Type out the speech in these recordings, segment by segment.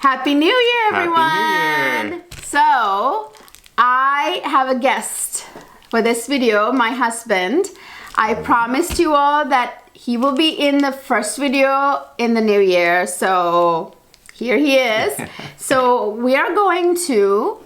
Happy New Year, everyone! Happy New Year! So, I have a guest for this video, my husband. I promised you all that he will be in the first video in the new year, so here he is. So, we are going to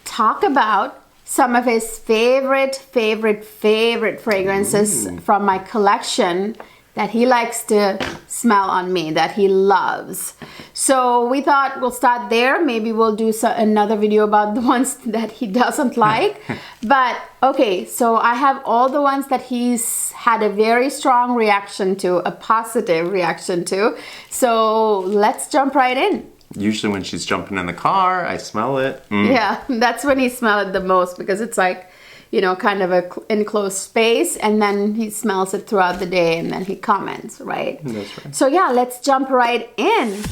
talk about some of his favorite fragrances from my collection that he likes to smell on me, that he loves. So we thought we'll start there. Maybe we'll do another video about the ones that he doesn't like. But okay, so I have all the ones that he's had a very strong reaction to, a positive reaction to. So let's jump right in. Usually when she's jumping in the car, I smell it. Yeah, that's when he smells it the most, because it's like, you know, kind of a enclosed space, and then he smells it throughout the day, and then he comments, right? That's right. So yeah, let's jump right in.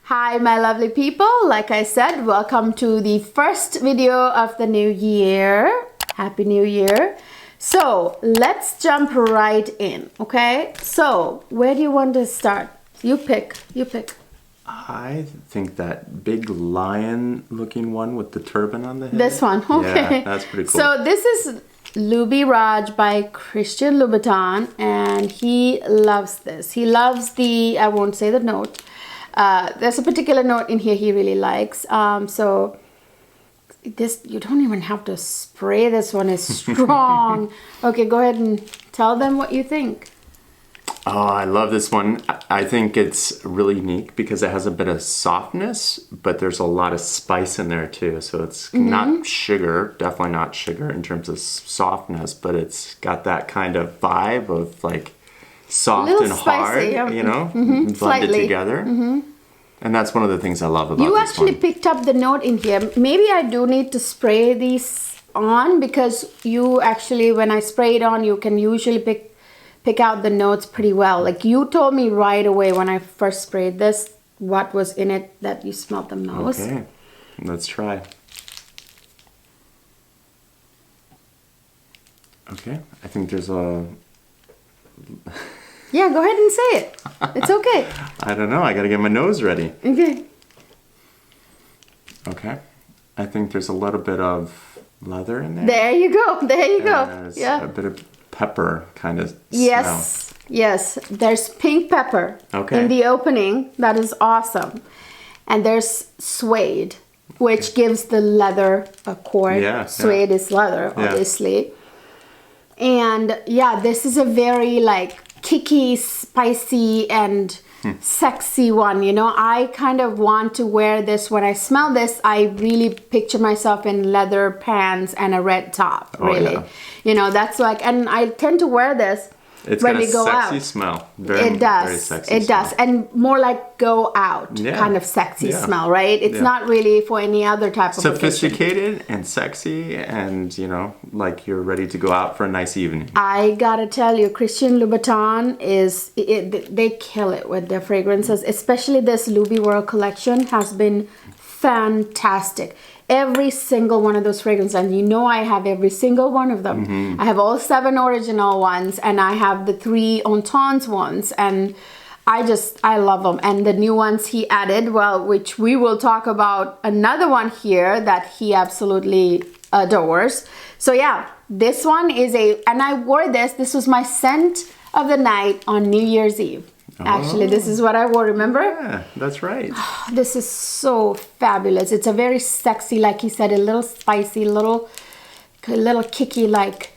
Hi, my lovely people. Like I said, welcome to the first video of the new year. Happy New Year. So let's jump right in, okay? So where do you want to start? You pick. I think that big lion looking one with the turban on the head. This one, okay. Yeah, that's pretty cool. So this is Louis Raj by Christian Louboutin, and he loves this. He loves the, I won't say the note. There's a particular note in here he really likes. So this, you don't even have to spray. This one is strong. Okay, go ahead and tell them what you think. Oh, I love this one. I think it's really unique because it has a bit of softness, but there's a lot of spice in there too. So it's not sugar, definitely not sugar in terms of softness, but it's got that kind of vibe of like soft and spicy, hard, you know, blended slightly together. And that's one of the things I love about you this actually one. picked up the note in here. Maybe I do need to spray these on, because you actually, when I spray it on, you can usually pick out the notes pretty well. Like you told me right away when I first sprayed this what was in it that you smelled the most. Okay, let's try. Okay, I think there's a... Yeah, go ahead and say it. It's okay. I don't know, I gotta get my nose ready. Okay. Okay, I think there's a little bit of leather in there. There you go. There's Yeah. a bit of pepper kind of Yes. smell. Yes. There's pink pepper in the opening. That is awesome. And there's suede, which gives the leather a chord. Yeah, Suede is leather, obviously. And yeah, this is a very like kicky, spicy, and sexy one. You know, I kind of want to wear this. When I smell this, I really picture myself in leather pants and a red top, really. Yeah. You know, that's like, and I tend to wear this when we go out. It's got a sexy smell. It does. Very sexy It smell. does. And more like go out kind of sexy smell, right? It's not really for any other type of occasion. Sophisticated and sexy, and you know, like you're ready to go out for a nice evening. I gotta tell you, Christian Louboutin is, they kill it with their fragrances. Especially this Louis World collection has been fantastic. Every single one of those fragrances, and you know I have every single one of them. I have all 7 original ones, and I have the 3 Entente ones, and I love them. And the new ones he added, well, which we will talk about another one here that he absolutely adores. So yeah, this one is and I wore this was my scent of the night on New Year's Eve. Actually, this is what I wore, remember? Yeah, that's right. This is so fabulous. It's a very sexy, like he said, a little spicy, a little kicky, like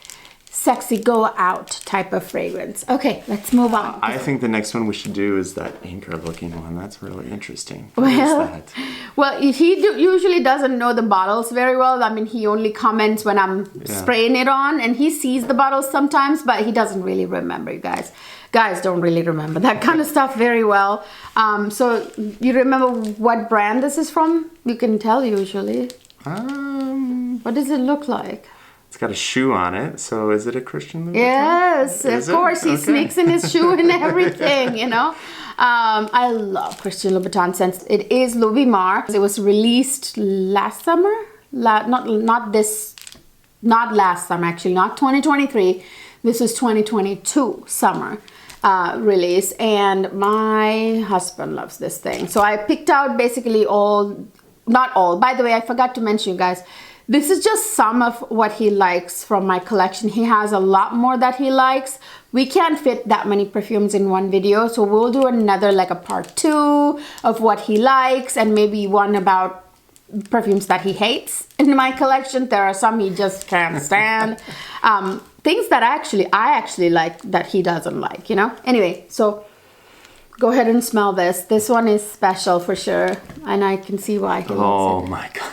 sexy go out type of fragrance. Okay, let's move on. I think the next one we should do is that anchor looking one. That's really interesting. What is that? Well, he usually doesn't know the bottles very well. I mean, he only comments when I'm spraying it on, and he sees the bottles sometimes, but he doesn't really remember, you guys. Guys don't really remember that kind of stuff very well. So you remember what brand this is from? You can tell usually. What does it look like? It's got a shoe on it, so is it a Christian Louboutin? Yes, of course. He sneaks in his shoe and everything, you know. I love Christian Louboutin scents. It is Louis Mar. It was released last summer. Not this not last summer actually, not 2023. This was 2022 summer release, and my husband loves this thing. So I picked out basically not all. By the way, I forgot to mention, you guys, this is just some of what he likes from my collection. He has a lot more that he likes. We can't fit that many perfumes in one video, so we'll do another, like a part 2 of what he likes, and maybe one about perfumes that he hates in my collection. There are some he just can't stand. Things that I actually like that he doesn't like, you know? Anyway, so go ahead and smell this. This one is special for sure, and I can see why he loves it. Oh my God.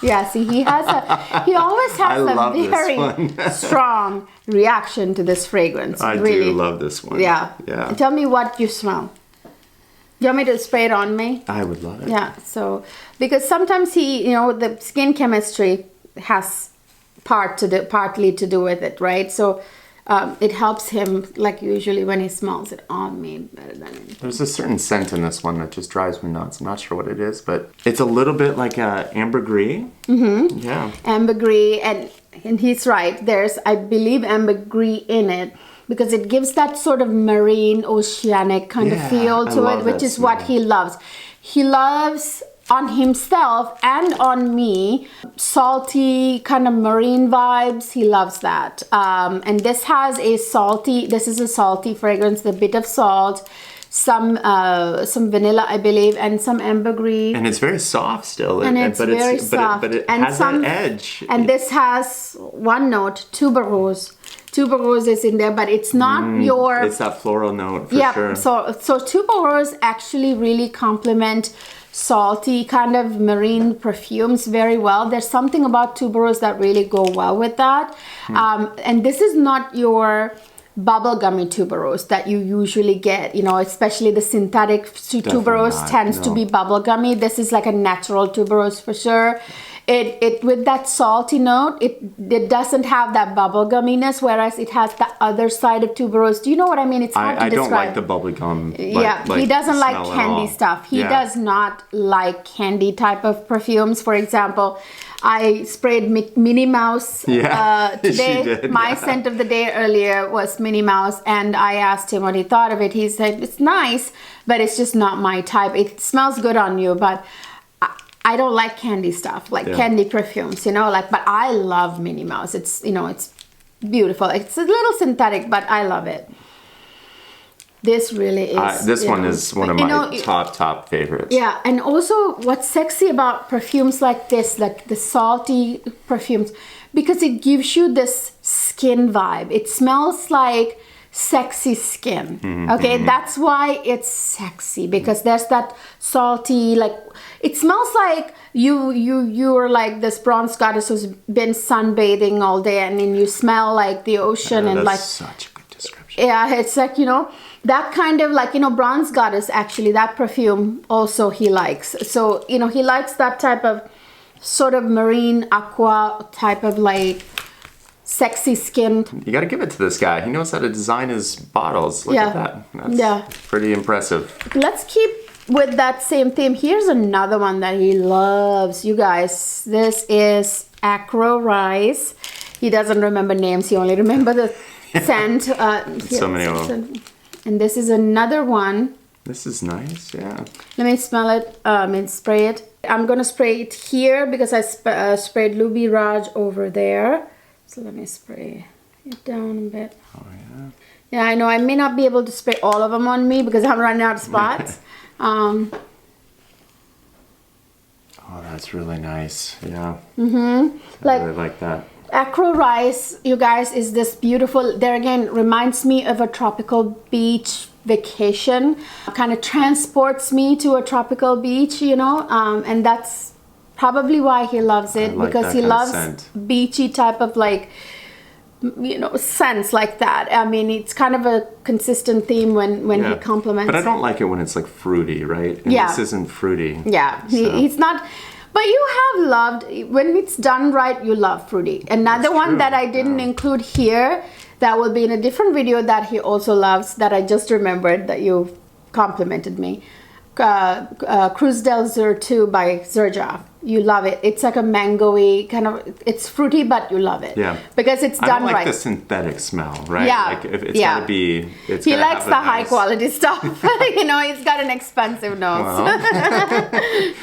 Yeah, see, he always has a very strong reaction to this fragrance. I really do love this one. Yeah. Yeah. Tell me what you smell. Do you want me to spray it on me? I would love it. Yeah, so, because sometimes the skin chemistry has partly to do with it, right? So it helps him, like usually when he smells it on me, better than anything. There's a certain scent in this one that just drives me nuts. I'm not sure what it is, but it's a little bit like ambergris. Mm-hmm. Yeah. Ambergris, and he's right. There's, I believe, ambergris in it, because it gives that sort of marine, oceanic kind of feel to it, which is what he loves. He loves, on himself and on me, salty kind of marine vibes. He loves that. And this is a salty fragrance, a bit of salt, some vanilla, I believe, and some ambergris. And it's very soft still. And it's very soft. But it has that edge. And this has one note, tuberose. Tuberose is in there, but it's not It's that floral note for sure. So tuberose actually really complement salty kind of marine perfumes very well. There's something about tuberose that really go well with that. And this is not your bubblegummy tuberose that you usually get, especially the synthetic tuberose tends to be bubblegummy. This is like a natural tuberose for sure. It with that salty note, it doesn't have that bubblegumminess, whereas it has the other side of tuberose. Do you know what I mean? It's hard to describe. I don't like the bubblegum. He doesn't like candy stuff. He does not like candy type of perfumes. For example, I sprayed Minnie Mouse today. My scent of the day earlier was Minnie Mouse, and I asked him what he thought of it. He said, it's nice, but it's just not my type. It smells good on you, but I don't like candy stuff, like candy perfumes, but I love Minnie Mouse. It's, it's beautiful. It's a little synthetic, but I love it. This really is. This one is one of my top favorites. Yeah, and also what's sexy about perfumes like this, like the salty perfumes, because it gives you this skin vibe. It smells like sexy skin. Okay, that's why it's sexy, because there's that salty, like it smells like you're like this bronze goddess who's been sunbathing all day, and then you smell like the ocean and like such a good description. Yeah, it's like that kind of like bronze goddess, actually that perfume also he likes. So he likes that type of sort of marine aqua type of like sexy skin. You got to give it to this guy. He knows how to design his bottles. Look at that. That's pretty impressive. Let's keep with that same theme. Here's another one that he loves. You guys, this is Acro Rice. He doesn't remember names. He only remembers the scent. So many of them. And this is another one. This is nice, yeah. Let me smell it and spray it. I'm going to spray it here because I sprayed Lubi Raj over there. So let me spray it down a bit. Oh, yeah. Yeah, I know I may not be able to spray all of them on me because I'm running out of spots. Oh, that's really nice. Yeah. I really like that. Acro Rice, you guys, is this beautiful. There again, reminds me of a tropical beach vacation. Kind of transports me to a tropical beach, and that's probably why he loves it, because he loves beachy type of like, scents like that. I mean, it's kind of a consistent theme when he compliments. But I don't like it when it's like fruity, right? And this isn't fruity. Yeah, so. He's not. But you have loved, when it's done right, you love fruity. Another one that I didn't include here, that will be in a different video that he also loves, that I just remembered that you complimented me. Cruz del Sur 2 by Xerjoff. you love it. It's like a mango-y kind of, it's fruity, but you love it. Yeah. Because it's done I don't like right. the synthetic smell, right? Yeah. Like if it's Yeah. gotta be, it's He gotta likes have the a high nice- quality stuff. You know, he's got an expensive nose. Well.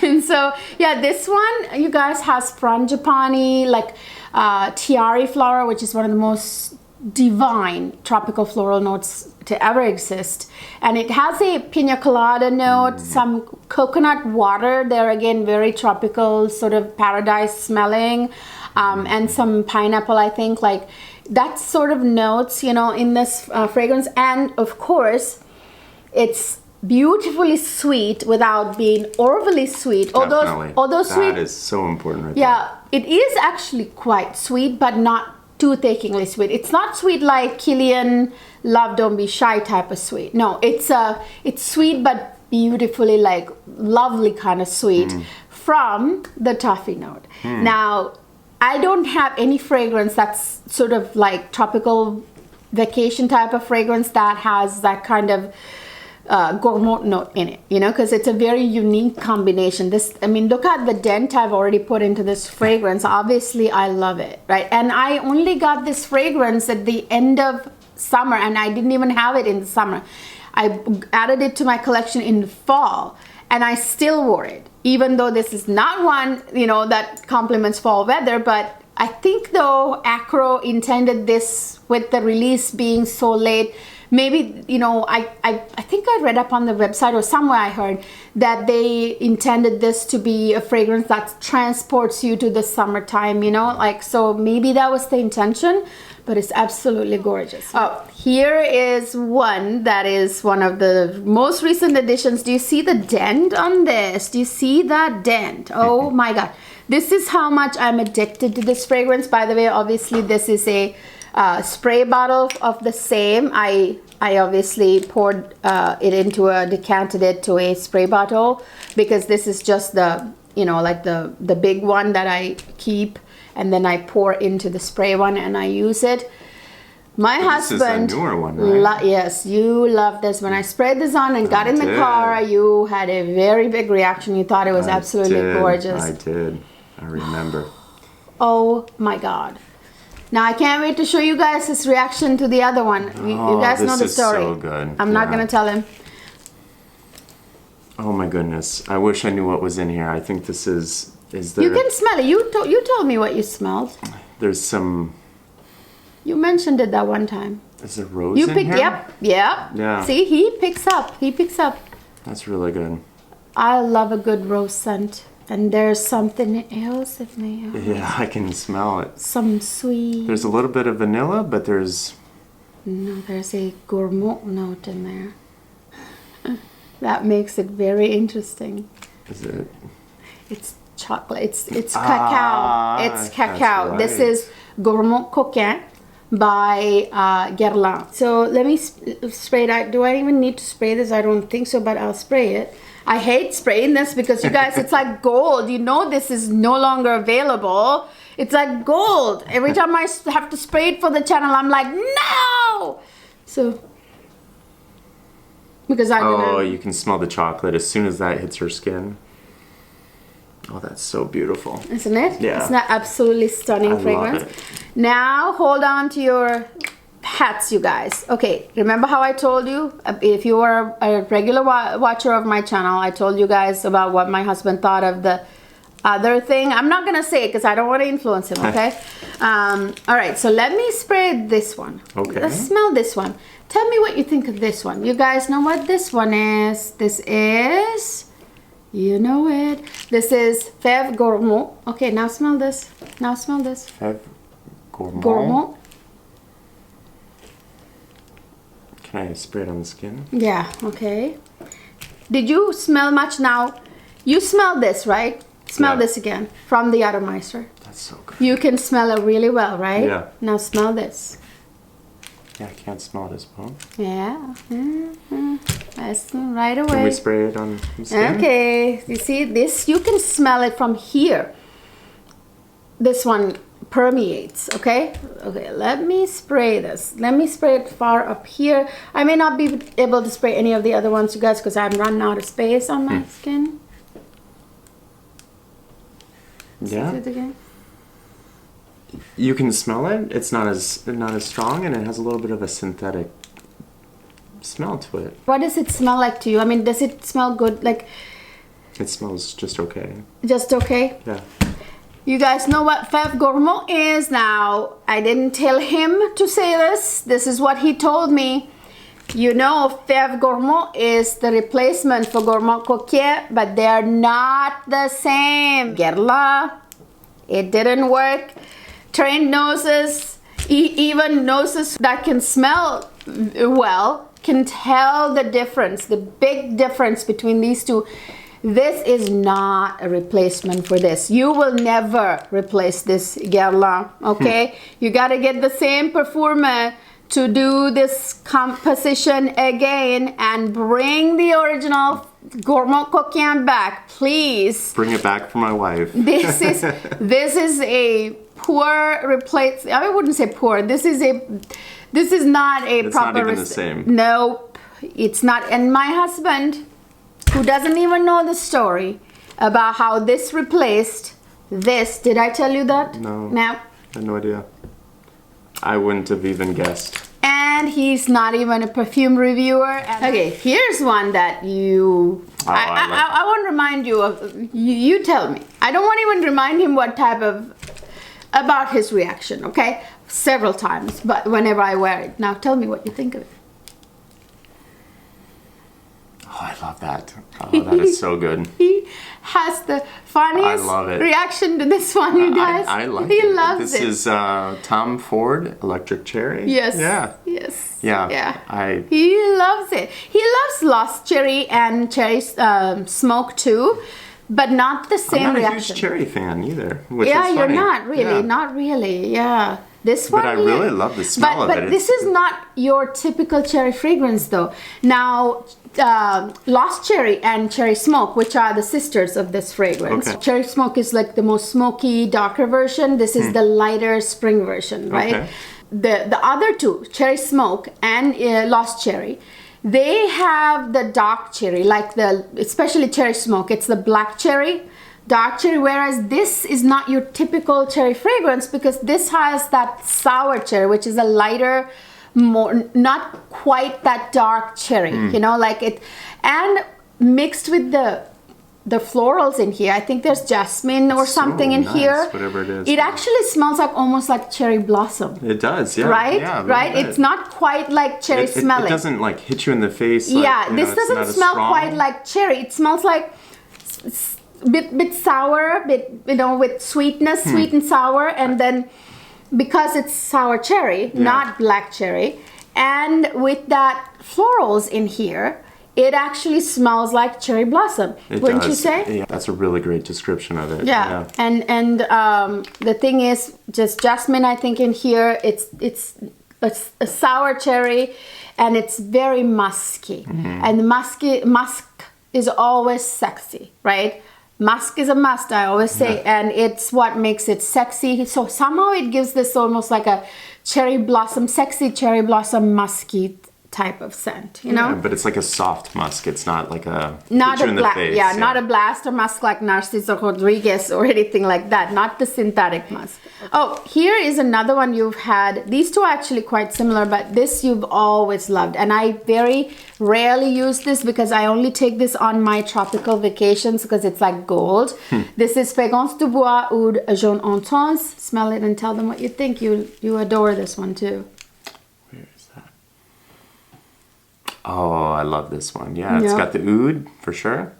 And so, yeah, this one, you guys, has frangipani, like tiare flower, which is one of the most divine tropical floral notes to ever exist. And it has a pina colada note, some coconut water. They're again very tropical, sort of paradise smelling, and some pineapple, I think. Like that sort of notes, you know, in this fragrance. And of course, it's beautifully sweet without being overly sweet. Definitely. Although sweet, That is so important right yeah, it is actually quite sweet, but not too achingly sweet. It's not sweet like Killian Love Don't Be Shy type of sweet. No, it's sweet but beautifully like lovely kind of sweet from the toffee note. Now, I don't have any fragrance that's sort of like tropical vacation type of fragrance that has that kind of gourmand note in it, you know, because it's a very unique combination. This, I mean, look at the dent I've already put into this fragrance. Obviously, I love it, right? And I only got this fragrance at the end of summer, and I didn't even have it in the summer. I added it to my collection in the fall, and I still wore it, even though this is not one, you know, that complements fall weather. But I think though Acro intended this with the release being so late. Maybe, you know, I think I read up on the website or somewhere I heard that they intended this to be a fragrance that transports you to the summertime, you know, like, so maybe that was the intention, but it's absolutely gorgeous. Oh, here is one that is one of the most recent additions. Do you see the dent on this? Do you see that dent? Oh my God. This is how much I'm addicted to this fragrance. By the way, obviously this is a spray bottle of the same. I obviously poured it into decanted it to a spray bottle because this is just the, you know, like the big one that I keep, and then I pour into the spray one and I use it. My husband, this is a newer one, right? Yes, you love this. When I sprayed this on and got in the car, you had a very big reaction. You thought it was absolutely gorgeous. I did. I remember. Oh my God. Now I can't wait to show you guys his reaction to the other one. You guys know the story. This is so good. I'm not gonna tell him. Oh my goodness! I wish I knew what was in here. I think this is there. You can smell it. You told me what you smelled. There's some. You mentioned it that one time. Is there rose You in picked. here? Yep. Yeah. See, he picks up. He picks up. That's really good. I love a good rose scent. And there's something else in there. Yeah, I can smell it. Some sweet. There's a little bit of vanilla, but there's... No, there's a gourmand note in there. That makes it very interesting. Is it? It's chocolate. It's cacao. It's cacao. Right. This is Gourmand Coquin by Guerlain. So let me spray it. Do I even need to spray this? I don't think so, but I'll spray it. I hate spraying this because you guys, it's like gold. You know this is no longer available. It's like gold. Every time I have to spray it for the channel, I'm like, no! So, because I'm Oh, gonna... you can smell the chocolate as soon as that hits your skin. Oh, that's so beautiful. Isn't it? Yeah. It's not absolutely stunning I fragrance. love it. Now, hold on to your hats, you guys. Okay, remember how I told you, if you were a regular watcher of my channel, I told you guys about what my husband thought of the other thing. I'm not gonna say it because I don't want to influence him, okay? All right, so let me spray this one. Okay. Let's smell this one. Tell me what you think of this one. You guys know what this one is. This is, you know it. This is Fève Gourmand. Okay, now smell this. Now smell this. Fève Gourmand. Gourmand. Can I spray it on the skin? Yeah, okay. Did you smell much now? You smell this, right? Smell this again from the Atomizer. That's so good. You can smell it really well, right? Yeah. Now smell this. Yeah, I can't smell it as well. Yeah. That's right away. Can we spray it on the skin? Okay. You see this? You can smell it from here. This one permeates, okay? Okay, let me spray this. Let me spray it far up here. I may not be able to spray any of the other ones, you guys, because I'm running out of space on my skin. Yeah. Is it again? You can smell it. It's not as strong, and it has a little bit of a synthetic smell to it. What does it smell like to you? I mean, does it smell good? Like, it smells just okay. Just okay? Yeah. You guys know what Fève Gourmand is now. I didn't tell him to say this. This is what he told me. You know, Fève Gourmand is the replacement for Gourmand Coquin, but they're not the same. Guerlain, it didn't work. Trained noses, even noses that can smell well, can tell the difference, the big difference between these two. This is not a replacement for this. You will never replace this Guerlain, okay? You gotta get the same perfumer to do this composition again and bring the original Gourmand Coquin back, please. Bring it back for my wife. This is a poor replace. I wouldn't say poor. This is not a it's proper. Not even the same. Nope, it's not. And my husband, who doesn't even know the story about how this replaced this. Did I tell you that? No. No. I had no idea. I wouldn't have even guessed. And he's not even a perfume reviewer. Okay, here's one that you... I won't remind you of... You tell me. I don't want to even remind him what type of... About his reaction, okay? Several times, but whenever I wear it. Now tell me what you think of it. Oh, I love that. Oh, that is so good. He has the funniest reaction to this one, you guys. I like he it. He loves this it. This is Tom Ford Electric Cherry. Yes. Yeah. Yes. Yeah. Yeah. He loves it. He loves Lost Cherry and Cherry Smoke too, but not the same I'm not reaction. a huge cherry fan either. Which yeah, is you're funny. not really. Yeah. Not really. Yeah. This one, but I really love the smell of it. But this is not your typical cherry fragrance, though. Now, Lost Cherry and Cherry Smoke, which are the sisters of this fragrance. Okay. Cherry Smoke is like the most smoky, darker version. This is the lighter spring version, right? Okay. The other two, Cherry Smoke and Lost Cherry, they have the dark cherry, like especially Cherry Smoke. It's the black cherry. Dark cherry, whereas this is not your typical cherry fragrance because this has that sour cherry, which is a lighter, more not quite that dark cherry, you know, like it, and mixed with the florals in here. I think there's jasmine or something in here. Whatever it is. It actually smells like almost like cherry blossom. It does, yeah. Right? Yeah, right? It's not quite like cherry smelling. It doesn't like hit you in the face. Like, yeah, this doesn't smell quite like cherry. It smells like bit sour, with sweetness, sweet and sour, and then because it's sour cherry, not black cherry, and with that florals in here, it actually smells like cherry blossom. Wouldn't you say? Yeah, that's a really great description of it. Yeah. And the thing is, just jasmine, I think in here, it's a sour cherry, and it's very musky, and musk is always sexy, right? Musk is a must, I always say, and it's what makes it sexy. So somehow it gives this almost like a sexy cherry blossom musky type of scent, you know? Yeah, but it's like a soft musk. It's not like a not hit a you in the face. Yeah, not a blast or musk like Narciso Rodriguez or anything like that. Not the synthetic musk. Oh, here is another one you've had. These two are actually quite similar, but this you've always loved. And I very rarely use this because I only take this on my tropical vacations because it's like gold. This is Fragrance du Bois Oud Jaune Intense. Smell it and tell them what you think. You adore this one too. Oh, I love this one. Yeah, it's got the oud for sure.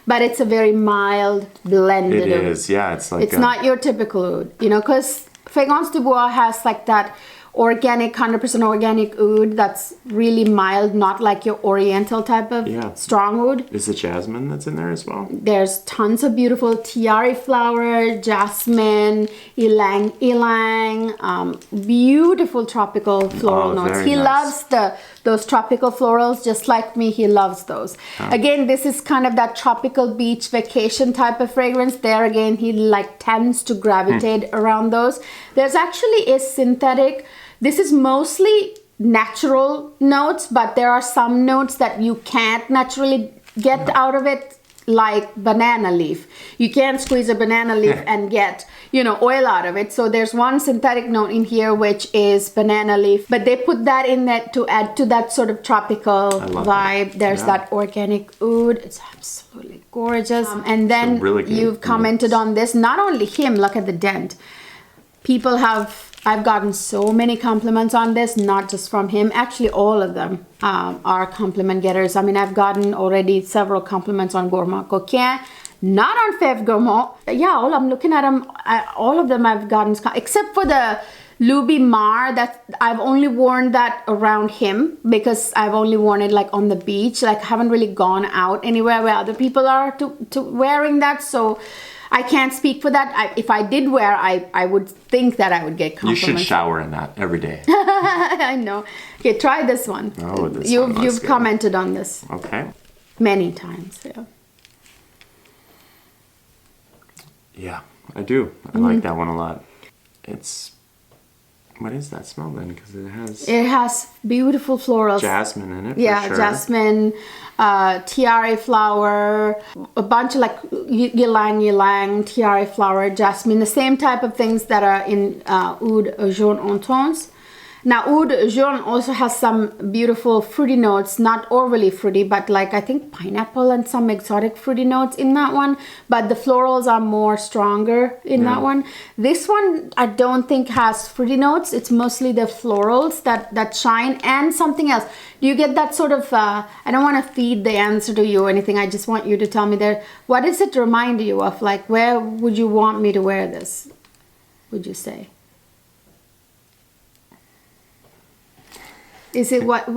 But it's a very mild blended It oud. is, yeah. It's like it's not your typical oud, you know, because Fragrance du Bois has like that organic, 100% organic oud that's really mild, not like your oriental type of strong oud. Is it jasmine that's in there as well? There's tons of beautiful tiare flower, jasmine, ylang, beautiful tropical floral notes. He loves those tropical florals just like me. He loves those. Again, this is kind of that tropical beach vacation type of fragrance. There again, he like tends to gravitate around those. There's actually a synthetic. This is mostly natural notes, but there are some notes that you can't naturally get out of it like banana leaf. You can't squeeze a banana leaf and get, oil out of it. So there's one synthetic note in here, which is banana leaf. But they put that in that to add to that sort of tropical vibe. There's that organic oud. It's absolutely gorgeous. And then really you've commented on this. Not only him, look at the dent. I've gotten so many compliments on this, not just from him. Actually, all of them are compliment getters. I mean, I've gotten already several compliments on Gourmand Coquin, not on Fève Gourmand. Yeah, I'm looking at them. All of them I've gotten, except for the Luby Mar, that I've only worn that around him because I've only worn it like on the beach. Like, I haven't really gone out anywhere where other people are to wearing that. So I can't speak for that. If I did wear, I would think that I would get compliments. You should shower in that every day. I know. Okay, try this one. Oh, this one you've commented on this. Okay. Many times, yeah. Yeah, I do. I like that one a lot. What is that smell then? Because it has beautiful florals. Jasmine in it. Yeah, for sure. Jasmine, tiare flower, a bunch of like ylang, tiare flower, jasmine, the same type of things that are in Oud Jaune Intense. Now, Oud Jaune also has some beautiful fruity notes, not overly fruity, but like I think pineapple and some exotic fruity notes in that one. But the florals are more stronger in that one. This one I don't think has fruity notes. It's mostly the florals that shine and something else. Do you get that sort of, I don't want to feed the answer to you or anything. I just want you to tell me there, what does it remind you of? Like, where would you want me to wear this, would you say? Is it what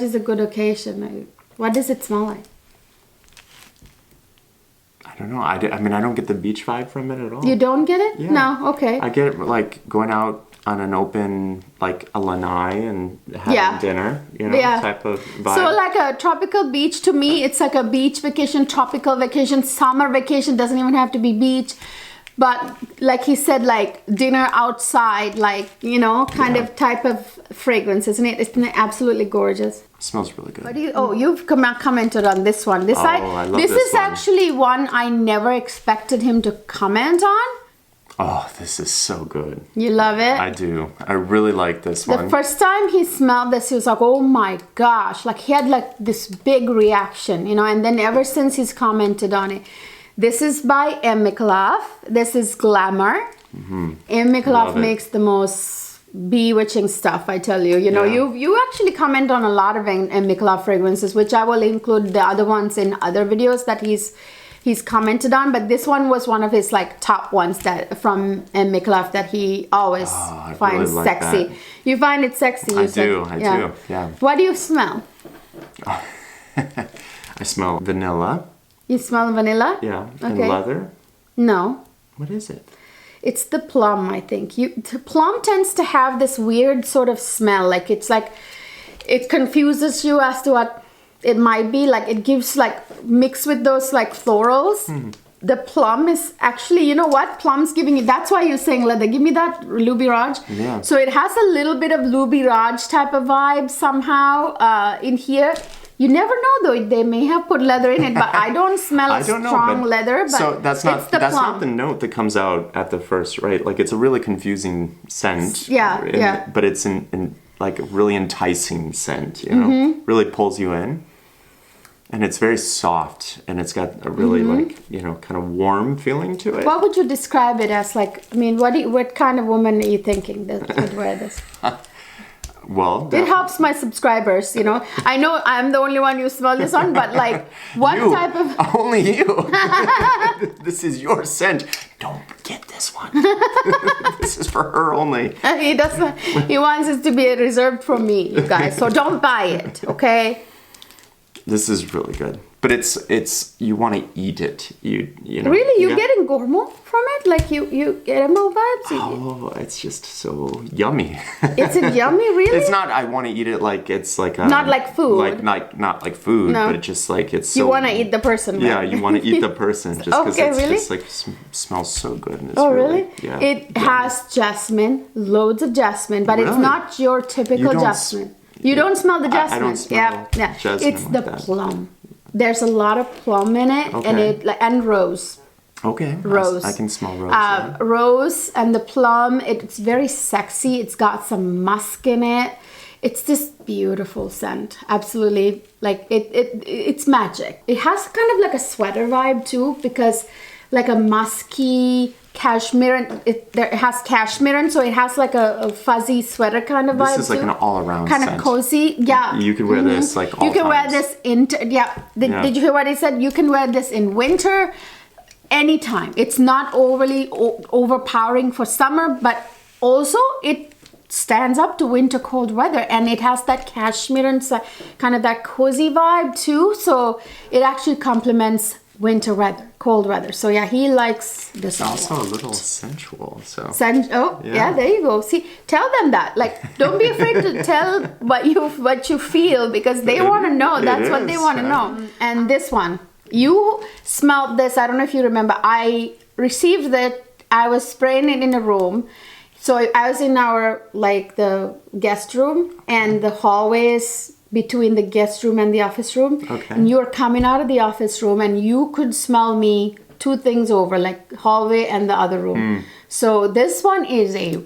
is a good occasion? Like, what does it smell like? I don't know. I mean, I don't get the beach vibe from it at all. You don't get it? Yeah. No, okay. I get it like going out on an open, like a lanai and having dinner, type of vibe. So like a tropical beach, to me, it's like a beach vacation, tropical vacation, summer vacation, doesn't even have to be beach. But like he said, like dinner outside, like, kind of type of fragrance, isn't it? Isn't it absolutely gorgeous? It smells really good. You've commented on this one. I love this is one. Actually one I never expected him to comment on. Oh, this is so good. You love it? I do. I really like this one. The first time he smelled this, he was like, oh my gosh. Like he had like this big reaction, and then ever since he's commented on it. This is by M. Micallef. This is Glamour. M. Micallef makes the most bewitching stuff, I tell you. You actually comment on a lot of M. Micallef fragrances, which I will include the other ones in other videos that he's commented on. But this one was one of his like top ones that from M. Micallef that he always finds really like sexy. that. You find it sexy? I do. Yeah. What do you smell? I smell vanilla. You smell vanilla? Yeah. And leather? No. What is it? It's the plum, I think. The plum tends to have this weird sort of smell. Like it confuses you as to what it might be. Like it gives like mixed with those like florals. The plum is actually, you know what? Plum's giving you, that's why you're saying leather. Give me that Luby Raj. Yeah. So it has a little bit of Luby Raj type of vibe somehow in here. You never know though, they may have put leather in it, but I don't smell strong leather. But so that's not the note that comes out at the first, right? Like it's a really confusing scent. Yeah. But it's in like a really enticing scent, really pulls you in. And it's very soft and it's got a really kind of warm feeling to it. What would you describe it as? Like, I mean, what kind of woman are you thinking that would wear this? Well, it helps my subscribers, I know I'm the only one who smell this one, but like, what type of... Only you. This is your scent. Don't get this one. This is for her only. He doesn't. He wants it to be reserved for me, you guys. So don't buy it, okay? This is really good. But it's you want to eat it. You know. Really? You're getting gourmand from it? Like you get more vibes? Oh, it's just so yummy. Is it yummy, really? It's not, I want to eat it like it's like a... Not like food. Not like food, no. But it's just like it's so... You want to eat the person, right? Yeah, you want to eat the person just because okay, it's really? just like smells so good. And it's really? Yeah. It has jasmine, loads of jasmine, but it's not your typical jasmine. You don't smell the jasmine. I don't smell jasmine. It's the plum. There's a lot of plum in it, and rose. Okay. Rose. I can smell rose. Yeah. Rose and the plum. It's very sexy. It's got some musk in it. It's this beautiful scent. Absolutely, like it's magic. It has kind of like a sweater vibe too, because like a musky cashmere. It has cashmere, and so it has like a fuzzy sweater kind of vibe. This is like an all-around kind scent. of cozy. Yeah, you could wear this like all you can wear times. this Did you hear what I said? You can wear this in winter, anytime. It's not overly overpowering for summer, but also it stands up to winter cold weather, and it has that cashmere and kind of that cozy vibe too, so it actually complements winter weather, cold weather. So yeah, he likes this. It's also a little sensual, so yeah, there you go. See, tell them that, like, don't be afraid to tell what you feel, because they want to know. That's what they want to know. And this one, you smelled this. I don't know if you remember, I received that. I was spraying it in a room. So I was in our, like, the guest room, and the hallways between the guest room and the office room. Okay. And you were coming out of the office room, and you could smell me 2 things over, like hallway and the other room. So this one is a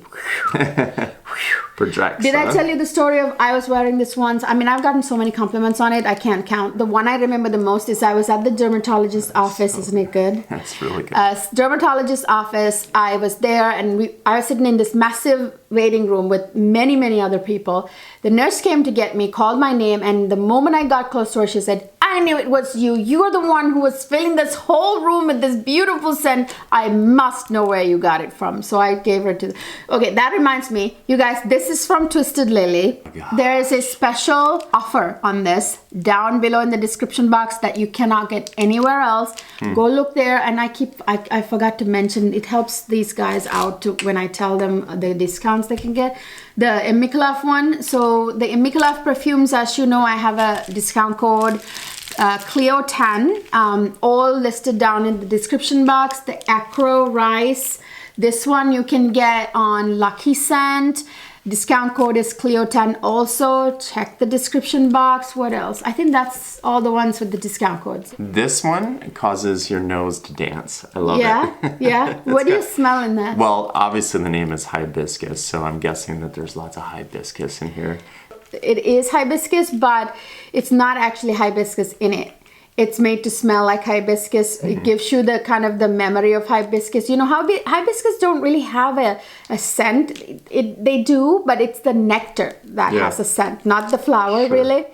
projects. Did I tell you the story of I was wearing this once? I mean, I've gotten so many compliments on it, I can't count. The one I remember the most is I was at the dermatologist's office. Isn't it good? That's really good. Dermatologist's office. I was there, and I was sitting in this massive waiting room with many, many other people. The nurse came to get me, called my name, and the moment I got close to her, she said, I knew it was you. You're the one who was filling this whole room with this beautiful scent. I must know where you got it from. So I gave her to... Okay, that reminds me. You guys, this is from Twisted Lily. There is a special offer on this down below in the description box that you cannot get anywhere else. Go look there. And I forgot to mention, it helps these guys out to when I tell them the discounts they can get. The Imikalaf one. So the Imikalaf perfumes, as you know, I have a discount code. Cleo 10, all listed down in the description box. The Acro Rice, this one you can get on Lucky Scent. Discount code is Cleo 10 also. Check the description box. What else? I think that's all the ones with the discount codes. This one causes your nose to dance. I love it. Yeah. What do you smell in that? Well, obviously the name is hibiscus, so I'm guessing that there's lots of hibiscus in here. It is hibiscus, but it's not actually hibiscus in it. It's made to smell like hibiscus. It gives you the kind of the memory of hibiscus. You know how hibiscus don't really have a scent. They do, but it's the nectar that has a scent, not the flower really.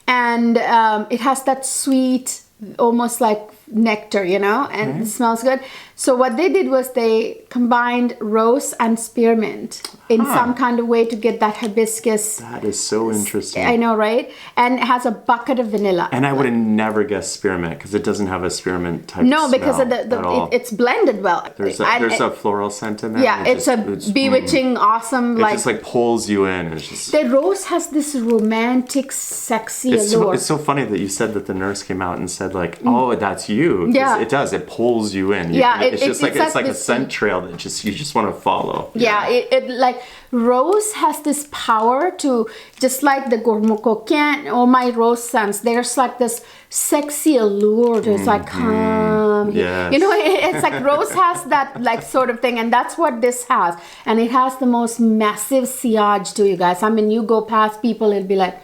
And it has that sweet, almost like nectar, you know, and it smells good. So what they did was they combined rose and spearmint in some kind of way to get that hibiscus. That is so interesting. I know, right? And it has a bucket of vanilla. And I would have never guessed spearmint because it doesn't have a spearmint type No, smell because of it's blended well. There's a floral scent in there. Yeah, it's bewitching, awesome. It just like pulls you in. It's just... The rose has this romantic, sexy allure. It's so funny that you said that the nurse came out and said like, oh, that's you. Yeah. It does. It pulls you in. It's like a scent trail that you just want to follow. Yeah, it like rose has this power to, just like the Gourmand Coquin, all my rose scents, there's like this sexy allure. It's like calm. Yes. You know, it's like rose has that like sort of thing, and that's what this has. And it has the most massive sillage to you guys. I mean, you go past people, it'll be like,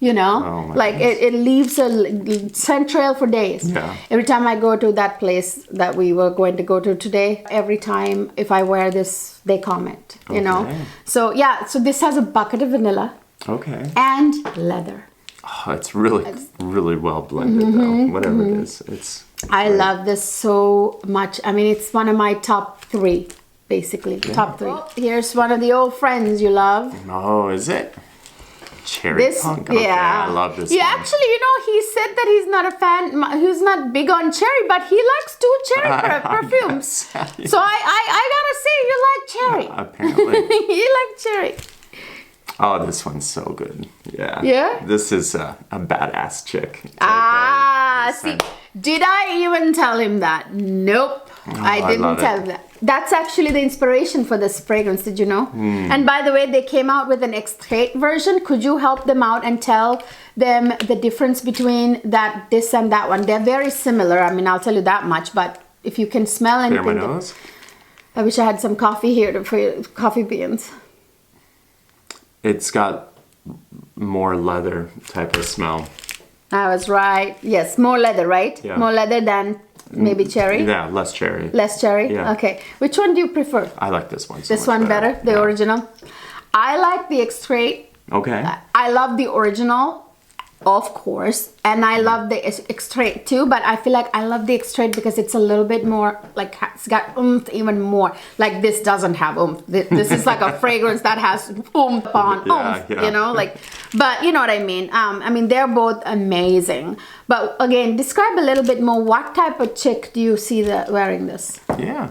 you know, like it leaves a scent trail for days. Yeah. Every time I go to that place that we were going to go to today, every time if I wear this, they comment, you know. So yeah, so this has a bucket of vanilla. Okay. And leather. Oh, it's really well blended though. Whatever it is, I love this so much. I mean, it's one of my top 3, basically. Top 3. Here's one of the old friends you love. Oh, is it? Cherry punk. Okay, I love this. Yeah, actually, you know, he said that he's not a fan, he's not big on cherry, but he likes 2 cherry perfumes. So I gotta say, you like cherry. Apparently. You like cherry. Oh, this one's so good. Yeah. Yeah? This is a badass chick. See, did I even tell him that? Nope. I didn't love tell it. that. That's actually the inspiration for this fragrance, did you know? And by the way, they came out with an extrait version. Could you help them out and tell them the difference between this and that one? They're very similar. I mean, I'll tell you that much, but if you can smell anything. Clear my nose? I wish I had some coffee here for coffee beans. It's got more leather type of smell. I was right. Yes, more leather, right? Yeah. More leather than maybe cherry? Yeah, less cherry. Less cherry? Yeah. Okay. Which one do you prefer? I like this one. So This much one better? The Yeah. original? I like the extrait. Okay. I love the original, of course, and I love the extrait too, but I feel like I love the extrait because it's a little bit more, like, it's got oomph even more. Like, this doesn't have oomph. This is like a fragrance that has oomph upon oomph, yeah. you know, like, but you know what I mean? I mean, they're both amazing. But again, describe a little bit more. What type of chick do you see that wearing this? Yeah.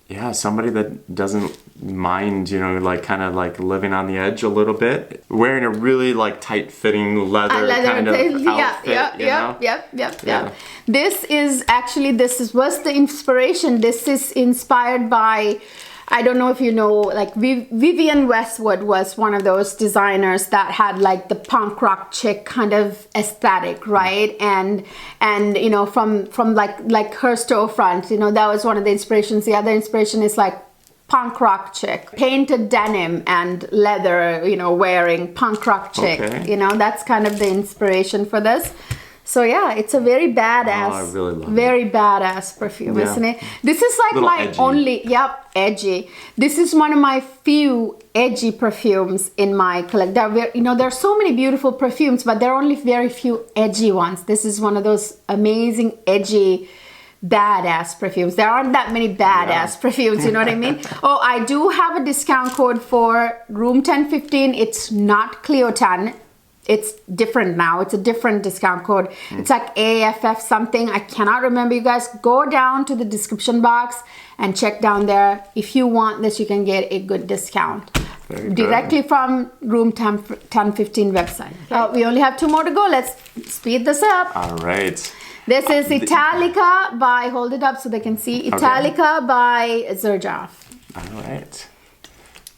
Yeah, somebody that doesn't mind, you know, like kind of like living on the edge a little bit, wearing a really like tight fitting leather kind of outfit. Yeah. This was the inspiration. This is inspired by, I don't know if you know, like Vivienne Westwood was one of those designers that had like the punk rock chick kind of aesthetic, right? And you know, from like her storefront, you know, that was one of the inspirations. The other inspiration is like punk rock chick, painted denim and leather, you know, wearing punk rock chick. Okay. You know, that's kind of the inspiration for this. So yeah, it's a very badass, I really love very badass perfume, Yeah. isn't it? This is like Little my edgy. only, edgy. This is one of my few edgy perfumes in my collection. There are so many beautiful perfumes, but there are only very few edgy ones. This is one of those amazing edgy, badass perfumes. There aren't that many badass perfumes, you know what I mean? Oh, I do have a discount code for room 1015. It's not Cleo 10. It's different now. It's a different discount code. It's like AFF something. I cannot remember. You guys go down to the description box and check down there. If you want this, you can get a good discount. Very good. Directly from room 1015 website. We only have 2 more to go. Let's speed this up. All right. This is Italica by, hold it up so they can see, Italica by Xerjoff. All right.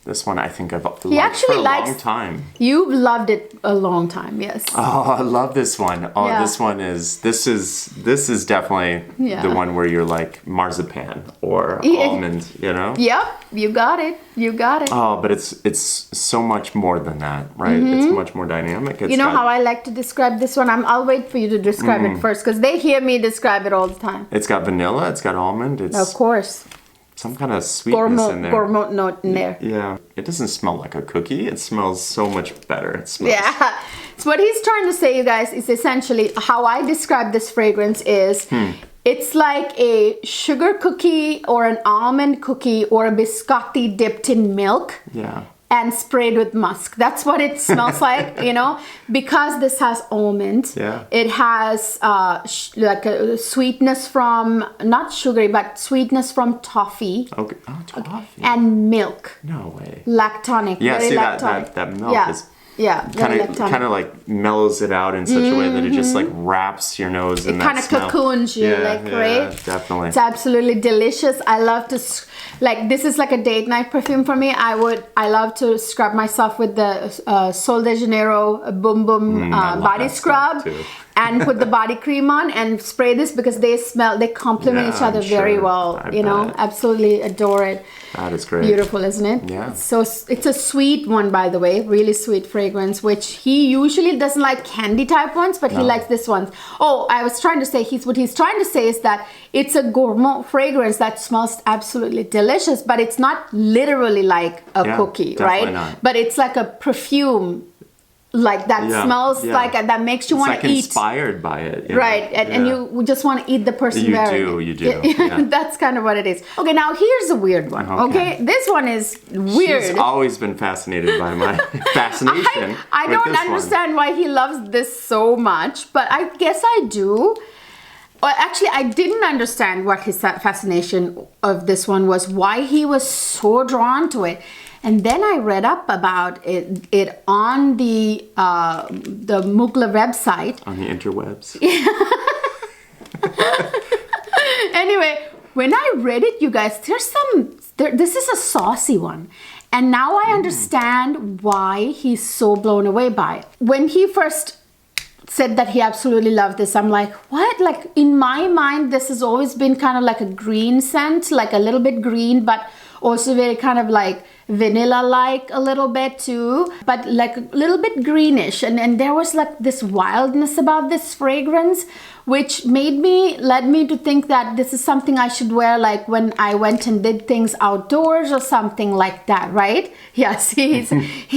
This one I think I've loved actually for a likes- long time. You've loved it a long time, yes. Oh, I love this one. Oh, Yeah. this is definitely Yeah. the one where you're like marzipan or Yeah. almond, you know? Yep, you got it. You got it. Oh, but it's so much more than that, right? It's much more dynamic. It's You know got- how I like to describe this one? I'll wait for you to describe it first because they hear me describe it all the time. It's got vanilla, it's got almond, it's Of course. some kind of sweetness in there. Gourmand note in there. Yeah. It doesn't smell like a cookie. It smells so much better. It smells Yeah. So what he's trying to say, you guys, is essentially how I describe this fragrance is it's like a sugar cookie or an almond cookie or a biscotti dipped in milk. Yeah. And sprayed with musk. That's what it smells like, you know, because this has almond. Yeah. It has like a sweetness from, not sugary, but sweetness from toffee Okay. Oh, toffee. and milk. No way. Lactonic. Yeah, very see lactonic. that milk yeah. is Yeah, very lactonic. kind of like mellows it out in such a way that it just like wraps your nose in It that kind of smell. cocoons you, right? Definitely. It's absolutely delicious. I love to, like, this is like a date night perfume for me. I love to scrub myself with the Sol de Janeiro Boom Boom I love body that stuff, scrub too. and put the body cream on and spray this because they complement Yeah, each other I'm very sure. well. I You know, bet. absolutely adore it. That is great. Beautiful, isn't it? Yeah. So it's a sweet one, by the way, really sweet fragrance, which he usually doesn't like candy type ones, but he likes this one. Oh, I was trying to say, what he's trying to say is that it's a gourmand fragrance that smells absolutely delicious, but it's not literally like a cookie, definitely right? not. But it's like a perfume, like that smells like, that makes you want to eat. Inspired by it. you know? Right, and you just want to eat the person You wearing do, it. you do, yeah. That's kind of what it is. Okay, now here's a weird one. Okay, this one is weird. She's always been fascinated by my fascination. I with don't this one. understand why he loves this so much, but I guess I do. Well, actually, I didn't understand what his fascination of this one was, why he was so drawn to it. And then I read up about it on the Mugler website. On the interwebs. Anyway, when I read it, you guys, this is a saucy one. And now I understand why he's so blown away by it. When he first said that he absolutely loved this, I'm like, what? Like, in my mind, this has always been kind of like a green scent, like a little bit green, but also very kind of like vanilla-like a little bit too, but like a little bit greenish. And there was like this wildness about this fragrance, which led me to think that this is something I should wear like when I went and did things outdoors or something like that, right? Yes, he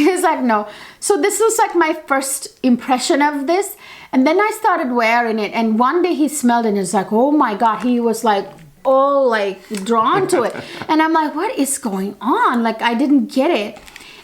was like, no. So this was like my first impression of this. And then I started wearing it, and one day he smelled it and it's like, oh my God, he was like, all like drawn to it. And I'm like, what is going on? Like, I didn't get it.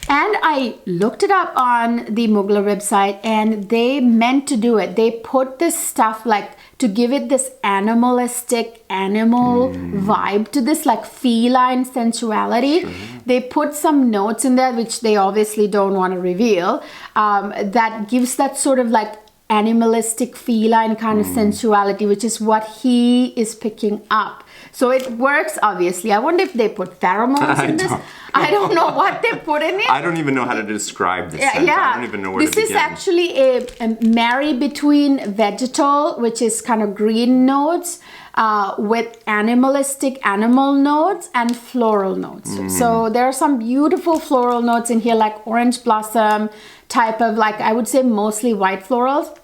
And I looked it up on the Mugler website, and they meant to do it. They put this stuff like to give it this animalistic animal vibe to this, like feline sensuality. Sure. They put some notes in there, which they obviously don't want to reveal, that gives that sort of like animalistic feline kind of sensuality, which is what he is picking up. So it works, obviously. I wonder if they put pheromones in this. I don't know what they put in it. I don't even know how to describe this scent. I don't even know where to begin. This is actually a marry between vegetal, which is kind of green notes, with animalistic animal notes and floral notes. So there are some beautiful floral notes in here, like orange blossom type of, like, I would say mostly white florals.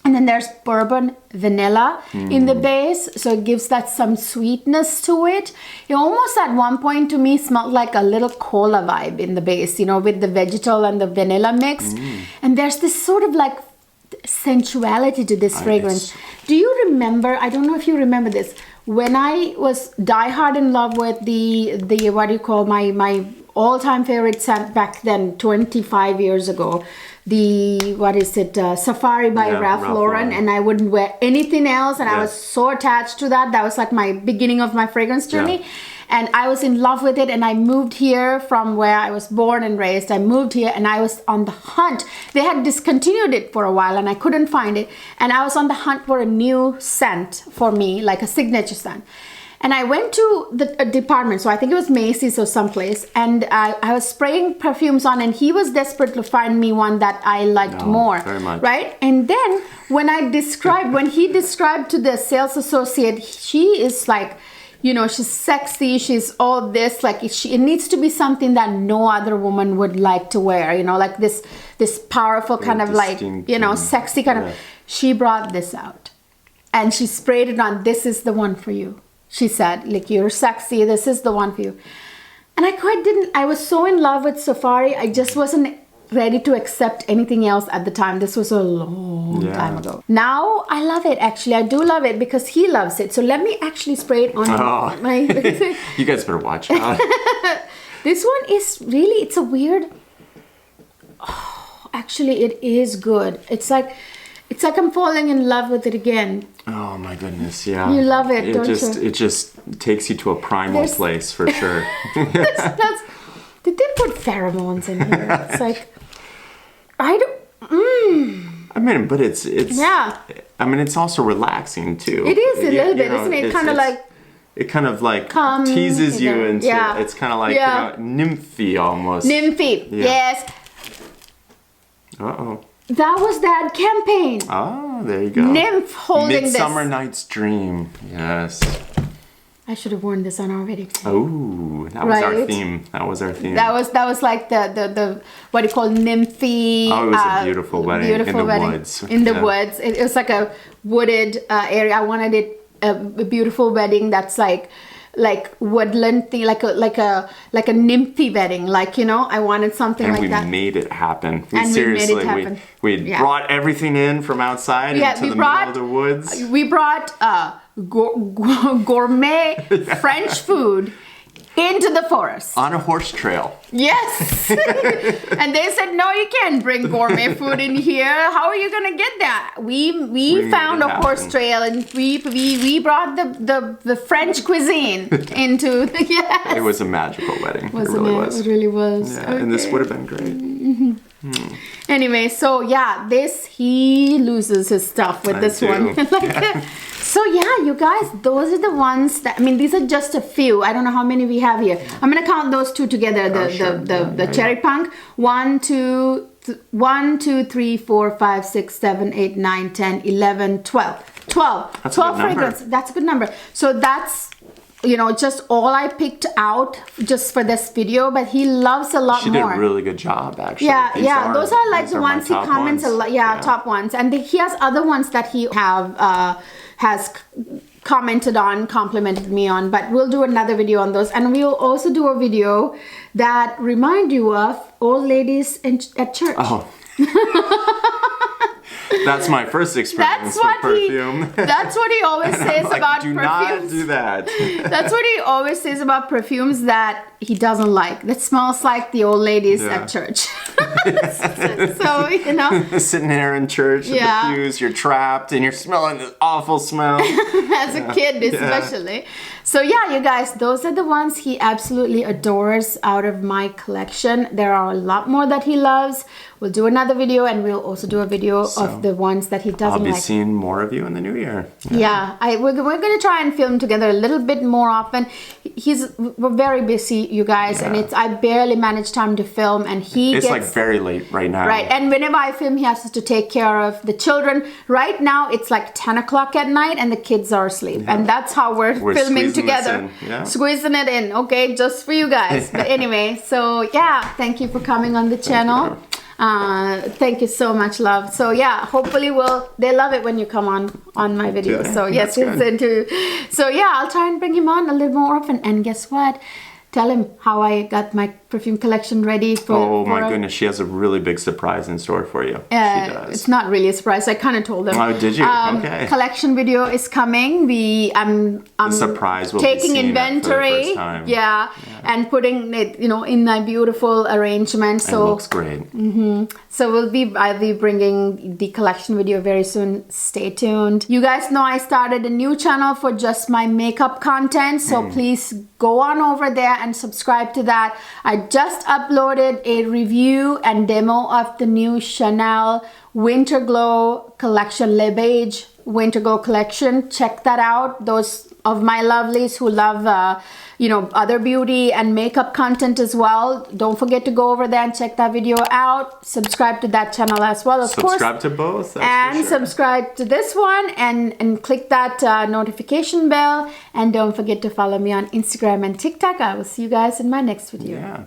And then there's bourbon vanilla in the base, so it gives that some sweetness to it. It almost at one point to me smelled like a little cola vibe in the base, you know, with the vegetal and the vanilla mixed. And there's this sort of like sensuality to this fragrance. Do you remember, I don't know if you remember this, when I was diehard in love with the what do you call, my all-time favorite scent back then, 25 years ago, the Safari by Ralph Lauren, and I wouldn't wear anything else, and I was so attached to that. That was like my beginning of my fragrance journey, and I was in love with it. And I moved here from where I was born and raised. I moved here, and I was on the hunt. They had discontinued it for a while, and I couldn't find it, and I was on the hunt for a new scent for me, like a signature scent. And I went to the department, so I think it was Macy's or someplace, and I was spraying perfumes on, and he was desperate to find me one that I liked more, very much. Right? And then when he described to the sales associate, she is like, you know, she's sexy, she's all this, like it needs to be something that no other woman would like to wear, you know, like this powerful kind of like, you know, sexy kind of. She brought this out, and she sprayed it on. This is the one for you. She said, like, you're sexy, this is the one for you. And I was so in love with Safari, I just wasn't ready to accept anything else at the time. This was a long time ago. Now, I love it, actually. I do love it because he loves it. So let me actually spray it on my... You guys better watch out. This one is really, it's a weird... Oh, actually, it is good. It's like I'm falling in love with it again. Oh my goodness, yeah. You love it, don't you? It just takes you to a primal place for sure. Did they put pheromones in here? It's like, I mean, but it's I mean, it's also relaxing too. It is a little bit, isn't it? It kind of like teases you into. It's kind of like, you know, nymphy almost. Nymphy, yes. Uh-oh. That was that campaign. Oh, there you go. Nymph holding Midsummer Night's Dream. Yes. I should have worn this on already. Oh, that was our theme. That was our theme. That was like the what do you call nymphy? Oh, it was a beautiful wedding in the woods. In the woods. It was like a wooded area. I wanted it a beautiful wedding that's like woodland thing, like a nymphy wedding, like, you know, I wanted something like that. And we made it happen. We brought everything in from outside into the middle of the woods. We brought gourmet French food into the forest. On a horse trail. Yes. And they said, no, you can't bring gourmet food in here. How are you going to get that? We found a horse trail, and we brought the French cuisine into Yes. It was a magical wedding. It really was. Yeah, okay. And this would have been great. Anyway, so yeah, he loses his stuff with this one. So yeah, you guys, those are the ones that, I mean, these are just a few. I don't know how many we have here. I'm gonna count those two together, the cherry punk. 1, 2, 3, 4, 5, 6, 7, 8, 9, 10, 11, 12. 12 fragrances. That's a good number. So that's, you know, just all I picked out just for this video, but he loves a lot more. She did a really good job, actually. Yeah, those are like the ones he comments a lot. Yeah, top ones. And he has other ones that he has commented on, complimented me on, but we'll do another video on those. And we'll also do a video that remind you of old ladies at church. Oh. That's my first experience with perfume. That's what he always says like, about do perfumes. Not do that. That's what he always says about perfumes that he doesn't like. That smells like the old ladies at church. So, you know. Sitting here in church in the pews, you're trapped and you're smelling this awful smell. As a kid, especially. So yeah, you guys, those are the ones he absolutely adores out of my collection. There are a lot more that he loves. We'll do another video, and we'll also do a video of the ones that he doesn't like. I'll be seeing more of you in the new year. Yeah, we're going to try and film together a little bit more often. We're very busy, you guys, and I barely manage time to film, and it's like very late right now. Right, and whenever I film, he has to take care of the children. Right now, it's like 10 o'clock at night, and the kids are asleep, and that's how we're filming together. Squeezing it in, okay, just for you guys. But anyway, so yeah, thank you for coming on the channel. Thank you so much, love. So yeah, hopefully they love it when you come on my videos. So yes, so yeah, I'll try and bring him on a little more often. And guess what? Tell him how I got my perfume collection ready for. Oh my goodness, she has a really big surprise in store for you. She does. It's not really a surprise. I kind of told them. Oh, did you? Okay. Collection video is coming. I'm the surprise will taking be inventory. For the first time. Yeah, and putting it, you know, in my beautiful arrangement. So it looks great. So I'll be bringing the collection video very soon. Stay tuned. You guys know I started a new channel for just my makeup content. So please go on over there and subscribe to that. I just uploaded a review and demo of the new Chanel Winter Glow collection, Le Beige Winter Glow collection. Check that out. Those of my lovelies who love you know, other beauty and makeup content as well, don't forget to go over there and check that video out. Subscribe to that channel as well, of course. Subscribe to both. And subscribe to this one, and click that notification bell. And don't forget to follow me on Instagram and TikTok. I will see you guys in my next video. Yeah.